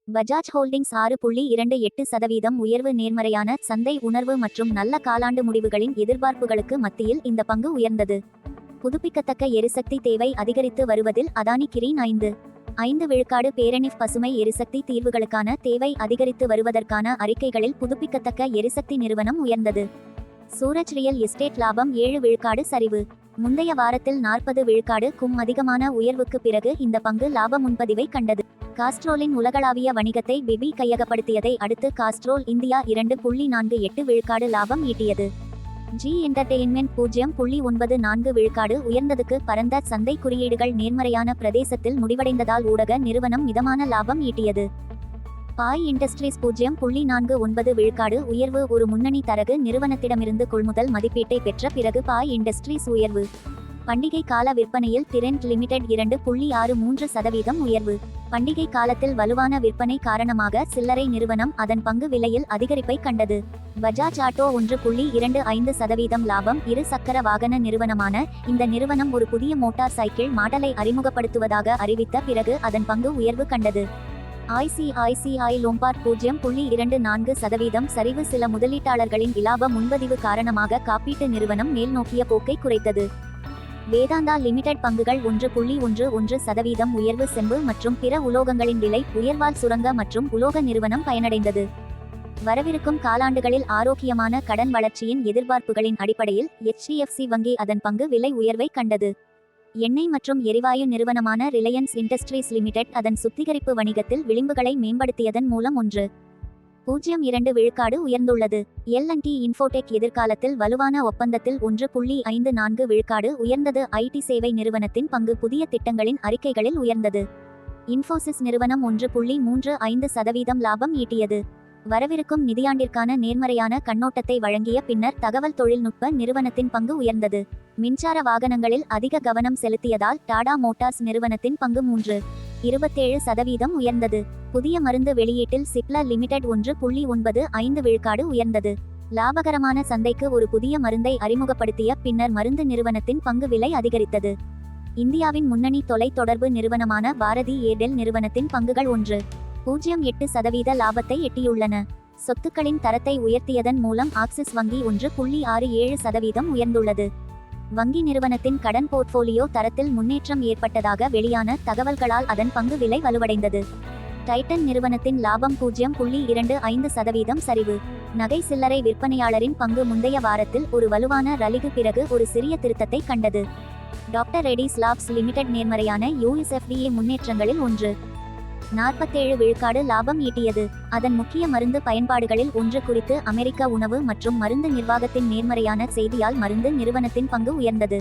Bajaj holdings 6.28% உயர்வு. நேர்மறையான சந்தை உணர்வு மற்றும் நல்ல காலாண்டு முடிவுகளின் எதிர்பார்ப்புகளுக்கு மத்தியில் இந்த பங்கு உயர்ந்தது. புதுப்பிக்கத்தக்க எரிசக்தி தேவை அதிகரித்து வருவதில் அதானி கிரீன் 5 விழுக்காடு. பேரணிஃப் பசுமை எரிசக்தி தீர்வுகளுக்கான தேவை அதிகரித்து வருவதற்கான அறிக்கைகளில் புதுப்பிக்கத்தக்க எரிசக்தி நிறுவனம் உயர்ந்தது. சூரஜ் ரியல் எஸ்டேட் லாபம் 7 விழுக்காடு சரிவு. முந்தைய வாரத்தில் 40 விழுக்காடு அதிகமான உயர்வுக்கு பிறகு இந்த பங்கு லாப முன்பதிவை கண்டது. காஸ்ட்ரோலின் உலகளாவிய வணிகத்தை பிபி கையகப்படுத்தியதை அடுத்து காஸ்ட்ரோல் இந்தியா 2.48 விழுக்காடு லாபம் ஈட்டியது. ஜி என்டர்டெயின்மெண்ட் 0.94 விழுக்காடு உயர்ந்ததுக்கு பரந்த சந்தை குறியீடுகள் நேர்மறையான பிரதேசத்தில் முடிவடைந்ததால் ஊடக நிறுவனம் மிதமான லாபம் ஈட்டியது. பாய் இண்டஸ்ட்ரீஸ் 0.49 விழுக்காடு உயர்வு. ஒரு முன்னணி தரகு நிறுவனத்திடமிருந்து கொள்முதல் மதிப்பீட்டை பெற்ற பிறகு பாய் இண்டஸ்ட்ரீஸ் உயர்வு. பண்டிகை கால விற்பனையில் டிரெண்ட் லிமிடெட் 2.63% உயர்வு. பண்டிகை காலத்தில் வலுவான விற்பனை காரணமாக சில்லறை நிறுவனம் அதன் பங்கு விலையில் அதிகரிப்பை கண்டது. பஜாஜ் ஆட்டோ 1.25% லாபம். இரு சக்கர வாகன நிறுவனமான இந்த நிறுவனம் ஒரு புதிய மோட்டார் சைக்கிள் மாடலை அறிமுகப்படுத்துவதாக அறிவித்த பிறகு அதன் பங்கு உயர்வு கண்டது. ஐசிஐசிஐ லோம்பார்ட் 0.24% சரிவு. சில முதலீட்டாளர்களின் இலாப முன்பதிவு காரணமாக காப்பீட்டு நிறுவனம் மேல் நோக்கிய போக்கை குறைத்தது. வேதாந்தா லிமிடெட் பங்குகள் 1.11% உயர்வு. செம்பு மற்றும் பிற உலோகங்களின் விலை உயர்வால் சுரங்க மற்றும் உலோக நிறுவனம் பயனடைந்தது. வரவிருக்கும் காலாண்டுகளில் ஆரோக்கியமான கடன் வளர்ச்சியின் எதிர்பார்ப்புகளின் அடிப்படையில் HDFC வங்கி அதன் பங்கு விலை உயர்வை கண்டது. எண்ணெய் மற்றும் எரிவாயு நிறுவனமான ரிலையன்ஸ் இண்டஸ்ட்ரீஸ் லிமிடெட் அதன் சுத்திகரிப்பு வணிகத்தில் விளிம்புகளை மேம்படுத்தியதன் மூலம் 1.02 விழுக்காடு உயர்ந்துள்ளது. L&T இன்ஃபோடெக் எதிர்காலத்தில் வலுவான ஒப்பந்தத்தில் 1.54 விழுக்காடு உயர்ந்தது. ஐடி சேவை நிறுவனத்தின் பங்கு புதிய திட்டங்களின் அறிக்கைகளில் உயர்ந்தது. இன்ஃபோசிஸ் நிறுவனம் 1.35% லாபம் ஈட்டியது. வரவிருக்கும் நிதியாண்டிற்கான நேர்மறையான கண்ணோட்டத்தை வழங்கிய பின்னர் தகவல் தொழில்நுட்ப நிறுவனத்தின் பங்கு உயர்ந்தது. மின்சார வாகனங்களில் அதிக கவனம் செலுத்தியதால் டாடா மோட்டார்ஸ் நிறுவனத்தின் பங்கு 3.27% உயர்ந்தது. புதிய மருந்து வெளியீட்டில் சிப்லா லிமிடெட் 1.95 விழுக்காடு உயர்ந்தது. லாபகரமான சந்தைக்கு ஒரு புதிய மருந்தை அறிமுகப்படுத்திய பின்னர் மருந்து நிறுவனத்தின் பங்கு விலை அதிகரித்தது. இந்தியாவின் முன்னணி தொலை தொடர்பு நிறுவனமான பாரதி ஏர்டெல் நிறுவனத்தின் பங்குகள் 1.08% லாபத்தை எட்டியுள்ளன. சொத்துக்களின் தரத்தை உயர்த்தியதன் மூலம் ஆக்சிஸ் வங்கி 1.67% உயர்ந்துள்ளது. வங்கி நிறுவனத்தின் கடன் போர்ட்போலியோ தரத்தில் முன்னேற்றம் ஏற்பட்டதாக வெளியான தகவல்களால் அதன் பங்கு விலை வலுவடைந்தது. டைட்டன் நிறுவனத்தின் லாபம் 0.25% சரிவு. நகை சில்லறை விற்பனையாளரின் பங்கு முந்தைய வாரத்தில் ஒரு வலுவான ரலிக்கு பிறகு ஒரு சிறிய திருத்தத்தை கண்டது. டாக்டர் ரெடிஸ் லாப்ஸ் லிமிடெட் நேர்மறையான USFDA முன்னேற்றங்களில் 1.47 விழுக்காடு லாபம் ஈட்டியது. அதன் முக்கிய மருந்து பயன்பாடுகளில் ஒன்று குறித்து அமெரிக்க உணவு மற்றும் மருந்து நிர்வாகத்தின் நேர்மறையான செய்தியால் மருந்து நிறுவனத்தின் பங்கு உயர்ந்தது.